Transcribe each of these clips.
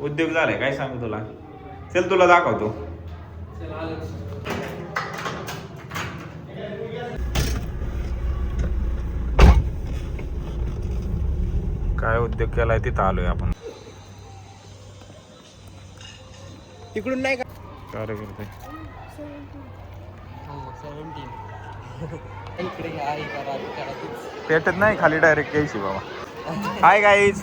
उद्योग झालाय काय सांगू तुला. चल तुला दाखवतो. काय उद्योग केलाय तिथं आलोय आपण. तिकडून नाही का काय करते पेटत नाही खाली डायरेक्ट यायची बाबा. Hi guys.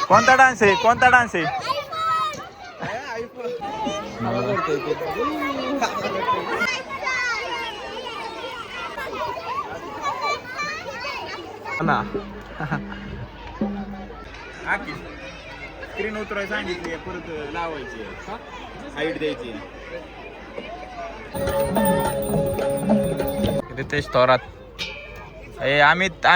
कोणता डान्स आहे कोणता डान्स आहे. ना स्क्रीन उतराय सांगितली परत लावायची हाईट द्यायची. रितेश थोरात. अमित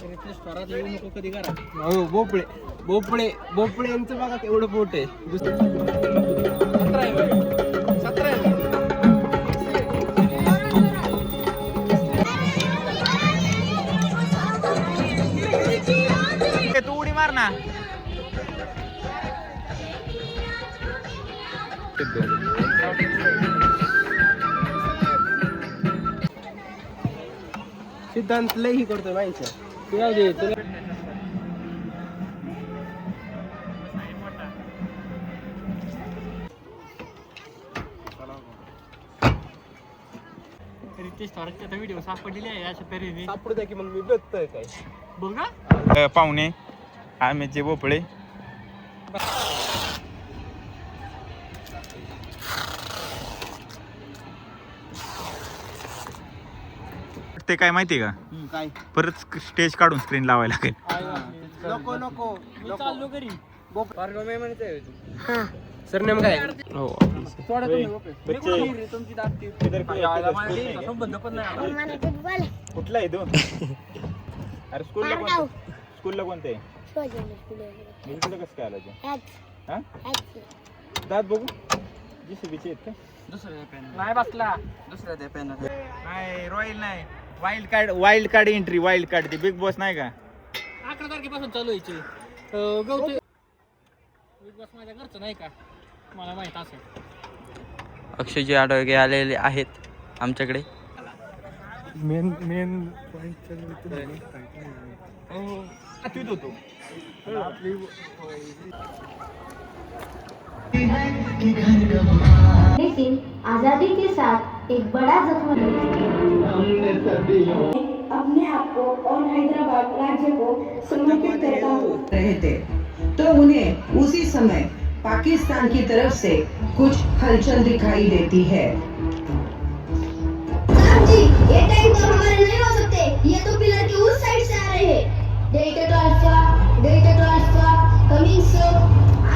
रितेश थोरात येऊ नको कधी करा. हो भोपळे भोपळे भोपळे यांचं बघा केवढं पोट आहे. 17 आहे. तू उडी मार ना. सिद्धांत लई करतोय माहिती तू जाऊ दे तुला. रितेश थोरातची व्हिडिओ सापडलेली आहे अशा तऱ्हेने. सापडू द्या की मग मी बघतोय काय बघा. पाहुणे आम्हीचे भोपळे. ते काय माहितीये का काय परत स्टेज काढून स्क्रीन लावायला लागेल. नको नको मी चाललो घरी. सरनेम काय हो सोडा तुम्ही तुमची दाखती संबंध पण नाही. कुठला आहे तू. अरे स्कूलला कोणते इकडे कसं काय आलं ते दात बघू जीसीबीचे आहेत का. दुसऱ्या नाही बसला. दुसऱ्या पेन नाही रॉयल नाही wild card entry wild card ती बिग बॉस नाही का. 11 तारखेपासून चालू व्हायचे. गवते बिग बॉस माझ्या घरचं नाही का मला माहित असेल. अक्षयजी आडवगे आलेले आहेत आमच्याकडे. मेन होतो लेकिन आजादी के साथ एक बड़ा जख्म अपने आप को और हैदराबाद राज्य को समर्पित करता हूँ रहे थे तो उन्हें उसी समय पाकिस्तान की तरफ से कुछ हलचल दिखाई देती है. जी ये टैंक तो हमारे नहीं हो सकते. ये तो पिलर के उस साइड से आ रहे हैं. Delta to alpha coming so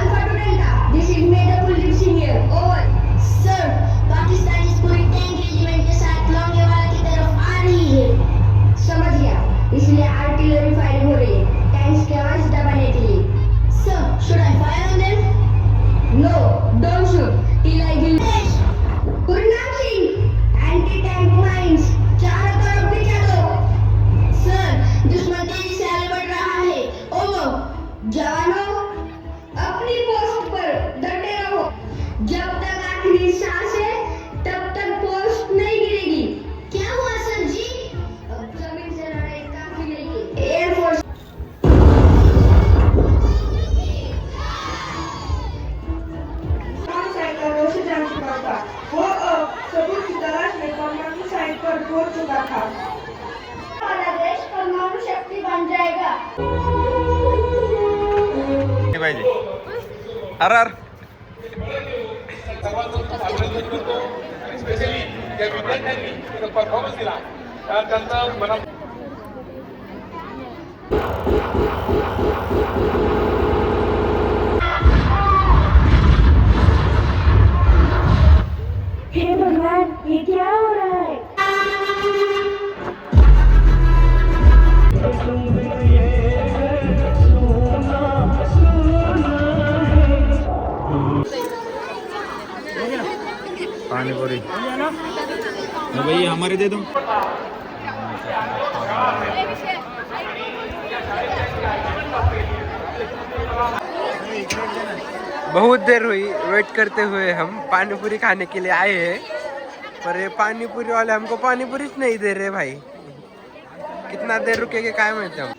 alpha to delta. This is made up living here. Over sir Pakistan इस पूरी टैंक रेजिमेंट के साथ लोंगेवाला की तरफ आ रही है. समझ गया. इसलिए आर्टिलरी फायरिंग हो रही है टैंक्स के आवाज दबाने के लिए. Sir should I fire on them. No don't shoot till I give. Gurnam Singh anti tank mines चारों तरफ बिछा दो. सर दुश्मन तेजी से आगे बढ़ रहा है. ओवर जवानों अपनी पोस्ट पर डटे रहो. जब तक आखिरी सांस है तब तक पोस्ट नहीं गिरेगी. क्या हुआ सर जी. अब जमीन से लड़ाई काफी नहीं है. एयरफोर्स से जा चुका था. वो अब सबूत की तलाश में परमाणु साइट पर पहुंच चुका था. हमारा देश परमाणु शक्ति बन जाएगा. पाहिजे अर हे भगवान ये क्या हो रहा है. पानी पूरी भैया हमारे दे दो. बहुत देर हुई वेट करते हुए हम पानीपुरी खाने के लिए आए हैं, पर ये पानीपुरी वाले हमको पानीपुरीच नहीं दे रहे भाई. कितना देर रुकेगे काय माहिती हम.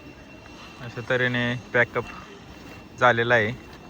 अशा तऱ्हेने पॅकअप झालेला आहे.